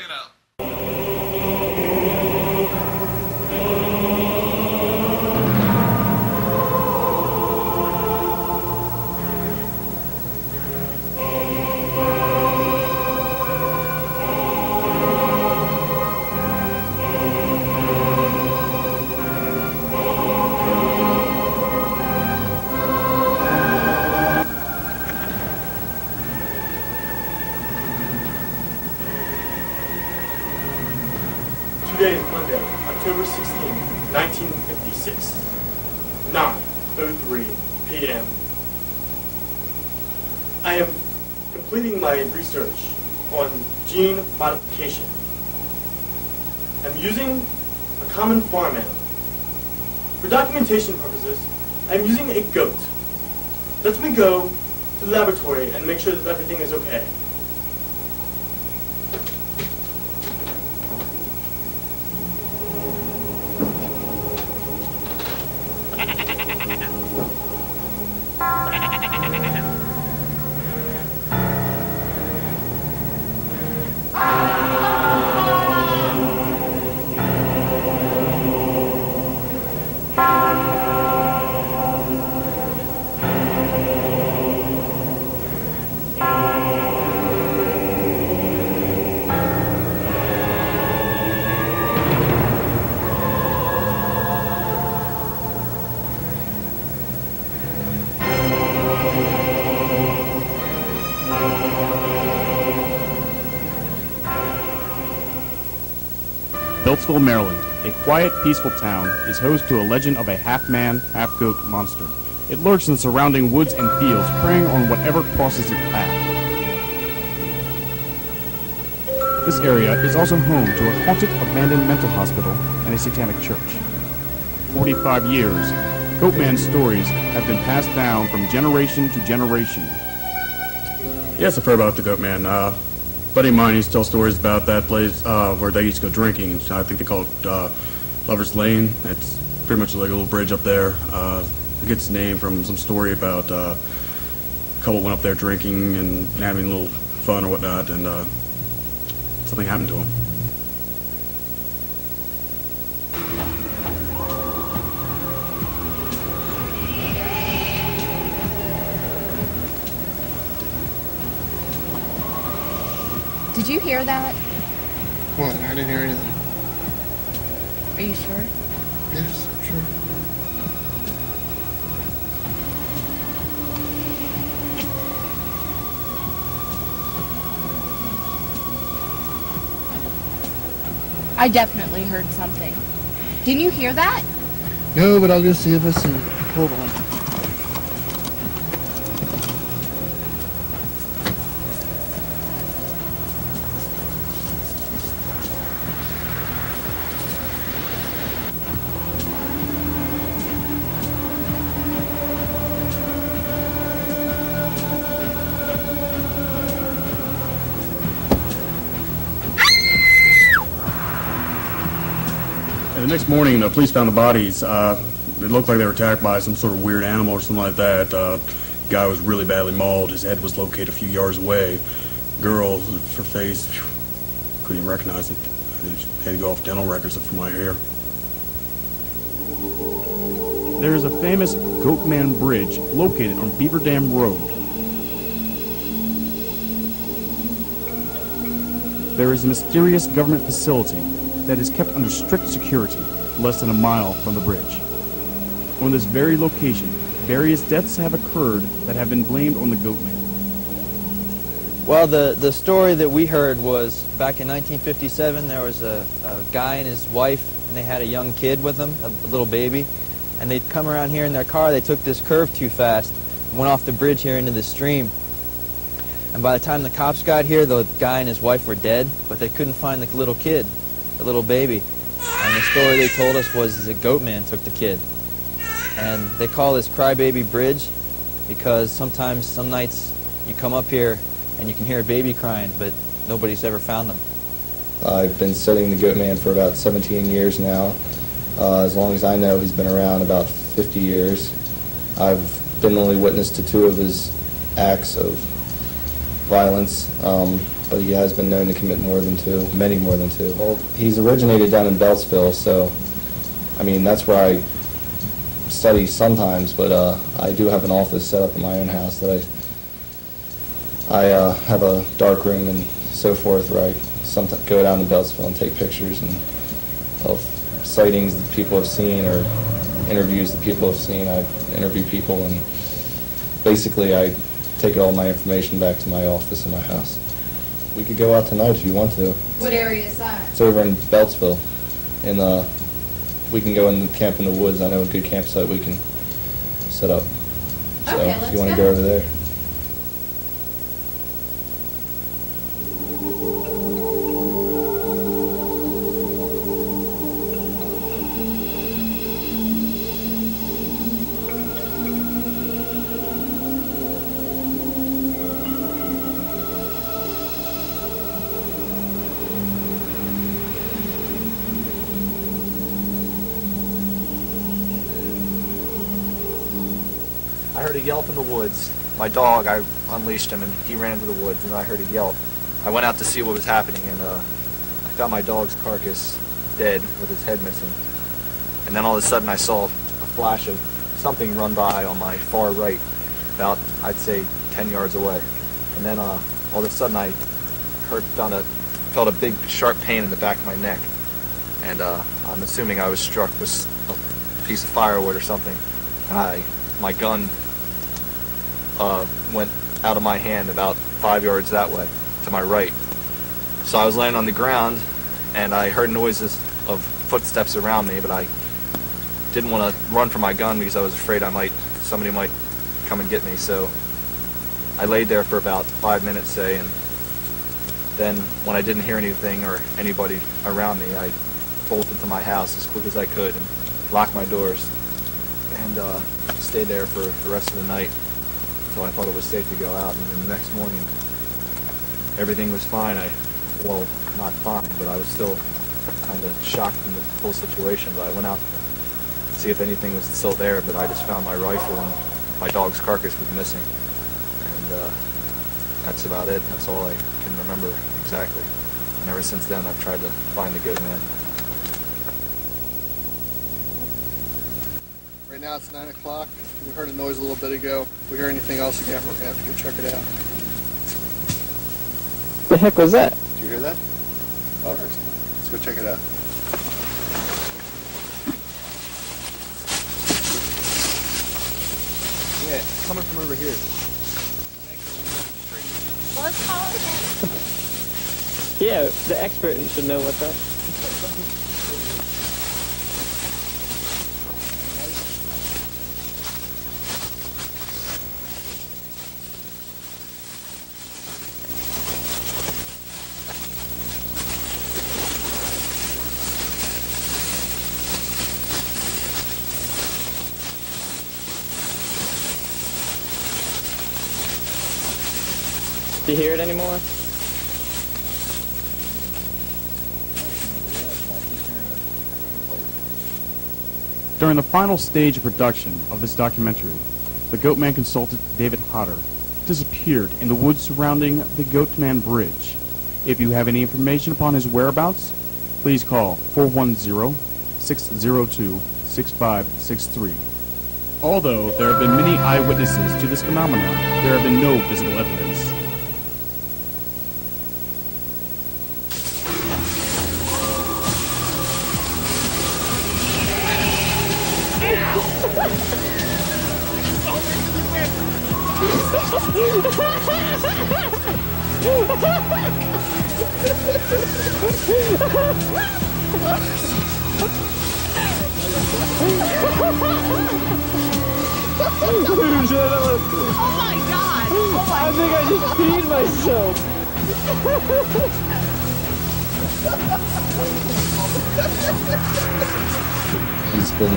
it out. Today is Monday, October 16, 1956, 9:03 p.m. I am completing my research on gene modification. I'm using a common farm animal. For documentation purposes, I'm using a goat. Let me go to the laboratory and make sure that everything is okay. Beltsville, Maryland, a quiet, peaceful town, is host to a legend of a half-man, half-goat monster. It lurks in the surrounding woods and fields, preying on whatever crosses its path. This area is also home to a haunted, abandoned mental hospital and a satanic church. 45 years, Goatman stories have been passed down from generation to generation. Yes, I've heard about the Goatman. Buddy of mine used to tell stories about that place where they used to go drinking. I think they call it Lover's Lane. It's pretty much like a little bridge up there. It gets its name from some story about a couple went up there drinking and having a little fun or whatnot, and something happened to them. Did you hear that? What? I didn't hear anything. Are you sure? Yes, I'm sure. I definitely heard something. Didn't you hear that? No, but I'll go see if I see. Hold on. And the next morning, the police found the bodies. It looked like they were attacked by some sort of weird animal or something like that. Guy was really badly mauled. His head was located a few yards away. Girl, her face, couldn't even recognize it. She had to go off dental records from my hair. There is a famous Goatman Bridge located on Beaver Dam Road. There is a mysterious government facility that is kept under strict security, less than a mile from the bridge. On this very location, various deaths have occurred that have been blamed on the Goatman. Well, the story that we heard was back in 1957, there was a guy and his wife, and they had a young kid with them, a little baby, and they'd come around here in their car, they took this curve too fast, and went off the bridge here into the stream. And by the time the cops got here, the guy and his wife were dead, but they couldn't find the little kid, the little baby. And the story they told us was the Goatman took the kid. And they call this Crybaby Bridge because sometimes, some nights, you come up here and you can hear a baby crying, but nobody's ever found them. I've been studying the Goatman for about 17 years now. As long as I know, he's been around about 50 years. I've been only witness to 2 of his acts of violence, but he has been known to commit more than two, many more than two. Well, he's originated down in Beltsville, so, I mean, that's where I study sometimes, but I do have an office set up in my own house that I have a dark room and so forth where I sometimes go down to Beltsville and take pictures of sightings that people have seen or interviews that people have seen. I interview people, and basically I take all my information back to my office in my house. We could go out tonight if you want to. What area is that? It's over in Beltsville, and we can go and camp in the woods. I know a good campsite we can set up. So Okay, if you want let's to go. go over there. I heard a yelp in the woods. My dog, I unleashed him and he ran into the woods, and then I heard a yelp. I went out to see what was happening, and I found my dog's carcass dead with his head missing. And then all of a sudden I saw a flash of something run by on my far right, about, I'd say, 10 yards away. And then all of a sudden I felt a big sharp pain in the back of my neck. And I'm assuming I was struck with a piece of firewood or something. And my gun went out of my hand about 5 yards that way, to my right. So I was laying on the ground, and I heard noises of footsteps around me, but I didn't want to run for my gun because I was afraid somebody might come and get me. So I laid there for about 5 minutes, say, and then when I didn't hear anything or anybody around me, I bolted to my house as quick as I could and locked my doors, and stayed there for the rest of the night until I thought it was safe to go out. And then the next morning, everything was fine. Well, not fine, but I was still kind of shocked in the whole situation. But I went out to see if anything was still there, but I just found my rifle, and my dog's carcass was missing. And that's about it. That's all I can remember exactly. And ever since then, I've tried to find the Goatman. Right now it's 9 o'clock. We heard a noise a little bit ago. If we hear anything else again, we're going to have to go check it out. The heck was that? Did you hear that? Oh, I heard something. Let's go check it out. Yeah, it's coming from over here. Well, let's call it. Yeah, the expert should know what's up. Do you hear it anymore? During the final stage of production of this documentary, the Goatman consultant David Hodder disappeared in the woods surrounding the Goatman Bridge. If you have any information upon his whereabouts, please call 410-602-6563. Although there have been many eyewitnesses to this phenomenon, there have been no physical evidence. Oh my god! Oh my I think I just peed myself. He's been...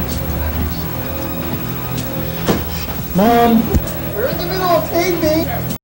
Mom! We're in the middle of painting.